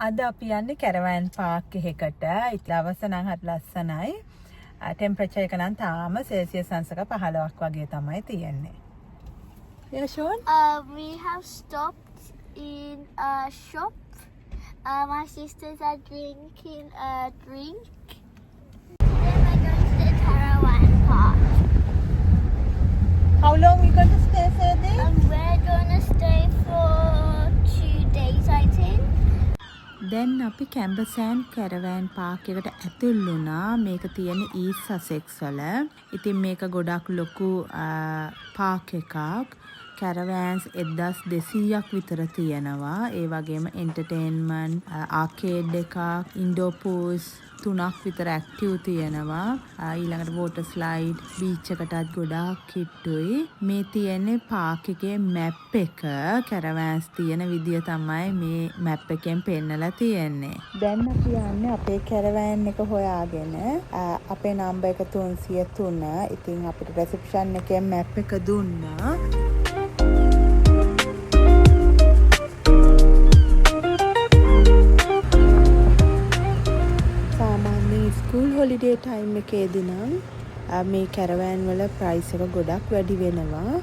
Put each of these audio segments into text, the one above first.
අද අපි යන්නේ කැරවෑන් පාක් එකකට. දවස නම් හරි ලස්සනයි. ටෙම්පරේචර් එක නම් තාම සෙල්සියස් අංශක 15ක් වගේ තමයි තියෙන්නේ. Yeah, Sean? We have stopped in a shop. My sisters are drinking a drink. Then we're going to the caravan park. How long we going to stay there? We're going to stay for 2 days, I think. දැන් අපි කැම්බසෑන් කැරවෑන් Park එකට ඇතුල් වුණා. මේක තියෙන east සසෙක්ස් වල. ඉතින් මේක ගොඩක් ලොකු පාක් එකක්. කැරවෑන්ස් 1200ක් විතර තියෙනවා. ඒ වගේම එන්ටර්ටේන්මන්ට්, ආකේඩ් එකක්, ඉන්ඩෝර් පූල්ස් 3ක් විතර ඇක්ටිව් තියෙනවා. ඊළඟට වෝටර් ස්ලයිඩ්, බීච් එකටත් ගොඩාක් කිට්ටුයි. මේ තියෙන්නේ පාක් එකේ මැප් එක. කැරවෑන්ස් තියෙන විදිය තමයි මේ මැප් එකෙන් පෙන්නලා තියෙන්නේ. දැන් අපි යන්නේ අපේ කැරවෑන් එක හොයාගෙන. අපේ නම්බර් එක 303. ඉතින් අපිට රිසෙප්ෂන් එකේ මැප් එක දුන්නා. ස්කූල් හොලිඩේ ටයිම් එකේදී නම් මේ කැරවෑන් වල ප්‍රයිස් එක ගොඩක් වැඩි වෙනවා.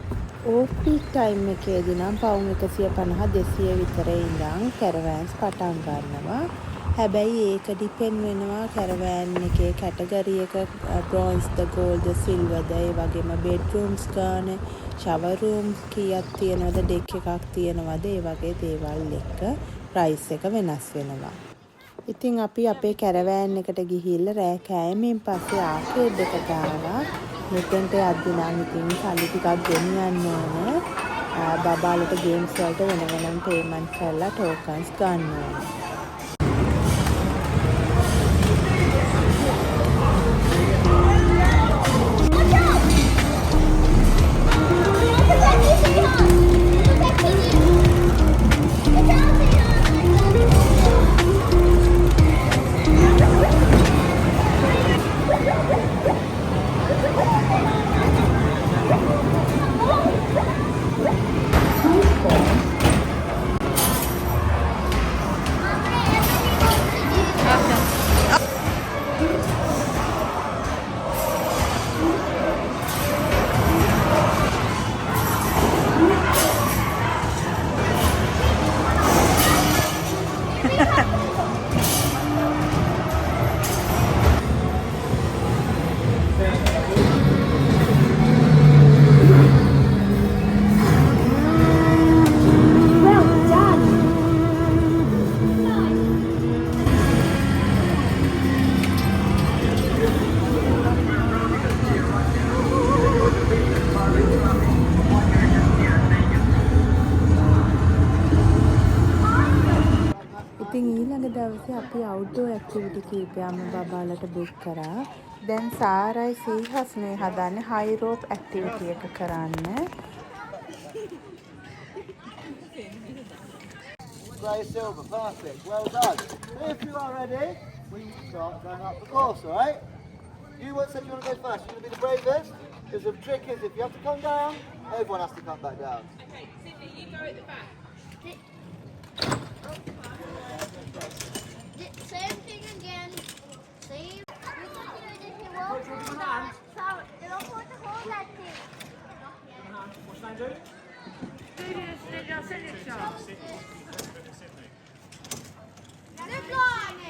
ඕෆ් පීක් ටයිම් එකේදී නම් පවුන් 150 200 විතර ඉඳන් කැරවෑන්ස් පටන් ගන්නවා. හැබැයි ඒක ඩිපෙන්ඩ් වෙනවා කැරවෑන් එකේ කැටගරි එක, බ්‍රෝන්ස්ද, ගෝල්ඩ්ද, සිල්වර්ද, ඒ වගේම බෙඩ්රූම්ස් ගාන, ෂවර් රූම්ස් කීයක් තියෙනවද, ඩෙක් එකක් තියෙනවද, ඒ වගේ දේවල් එක්ක ප්‍රයිස් එක වෙනස් වෙනවා. ඉතින් අපි අපේ කැරවෑන් එකට ගිහිල්ලා රෑ කෑමෙන් පස්සේ ආකේඩ් එකට ආවා. මෙතෙන්ට යද්දී නම් ඉතින් සල්ලි ටිකක් ගෙනියන්න ඕන. බබාලට ගේම්ස් වලට වෙන වෙනම පේමන්ට් කරලා ටෝකන්ස් ගන්න ඕන. ඉතින් ඊළඟ දවසේ අපි අවුට්ඩෝර් ඇක්ටිවිටි කීපයක්ම බබාලට බුක් කරා. දැන් සාරයි සීහස්නේ හදන්නේ හයි රෝප් ඇක්ටිවිටි එක කරන්න. Grey silver, perfect, well done. If you are ready, we start going up the course, alright? You said you want to go first, you're going to be the bravest. Because the trick is if you have to come down, everyone has to come back down. Okay, Sydney, you go at the back. Same thing again. Same. You can do it if you want. You don't want to hold that thing. What's your name, dude? Zip line.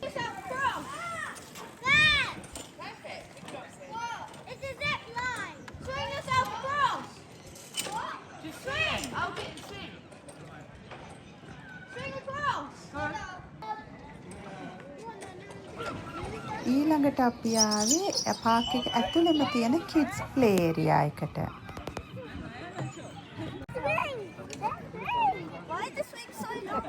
It's a cross. There. Perfect. Good job, Sid. It's a zip line. Swing yourself across. What? Just swing. I'll get the swing. Swing across. ඊළඟට අපි ආවේ Park එක ඇතුළෙම තියෙන kids play area එකට. Why is the swing so long?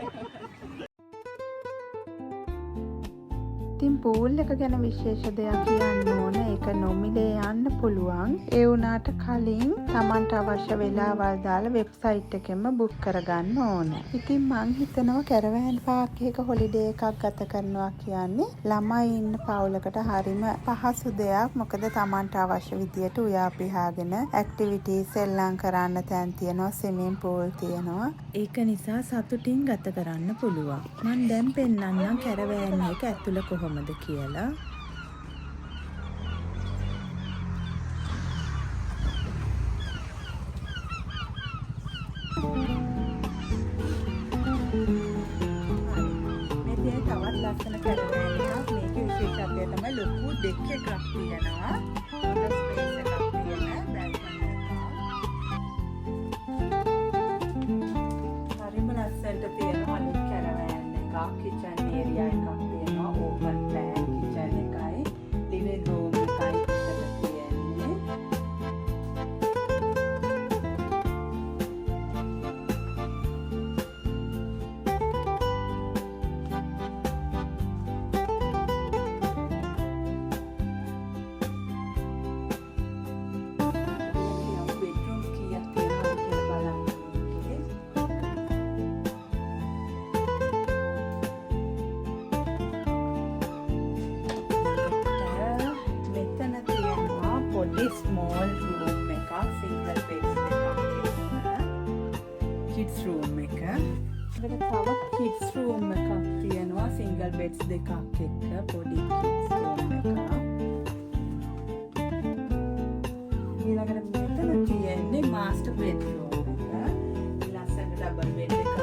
ඉතින් pool එක ගැන විශේෂ දෙයක් කියන්න ඕන. ඒක නොමිලේ යන්න පුළුවන්. ඒ වුණාට කලින් Tamanට අවශ්‍ය වෙලාවල් දාලා වෙබ්සයිට් එකෙන්ම බුක් කරගන්න ඕන. ඉතින් මං හිතනවා කැරවෑන් පාක් එකක හොලිඩේ එකක් ගත කරනවා කියන්නේ ළමයි ඉන්න පවුලකට හරිම පහසු දෙයක්. මොකද Tamanට අවශ්‍ය විදියට උයා පිහාගෙන ඇක්ටිවිටීස් එල්ලම් කරන්න තැන් තියෙනවා, ස්විමින් පූල් තියෙනවා. ඒක නිසා සතුටින් ගත කරන්න පුළුවන්. මං දැන් පෙන්නන්නම් කැරවෑන් එක ඇතුළ කොහොමද කියලා. මෙතේ තවත් ලස්සන කැරවෑන් එකක්. මේකේ විශේෂත්වය තමයි ලොකු ඩෙක් එකක් තියෙනවා. හොඳ ස්පේස් එකක් තියෙන බැල්කනි එකක්. හරිම ලස්සනට තියෙනවා අලුත් කැරවෑන් එකක්. කිචන් ඒරියා එකක් තියෙනවා. ඕපන් ප්ලෑන් කිචන් එකයි ලිවිං රූම් එකයි ඉස්සර තියෙන්නේ. බෙඩ්රූම් කීයක් තියෙනවද කියලා බලන්න ඕනේ. මෙතන තියෙනවා පොඩි ස්මෝල් රූම් එකක්, සිංගල් බෙඩ්ස් දෙකක් තියෙනවා. කිඩ්ස් රූම් එක. ඊට තව කිඩ්ස් රූම් එකක් තියෙනවා, සිංගල් බෙඩ්ස් දෙකක් එක්ක පොඩි කිඩ්ස් රූම් එකක්. ඊළඟට මෙතන තියෙන්නේ මාස්ටර් බෙඩ්රූම් එක. ලස්සන ඩබල් බෙඩ් එකක්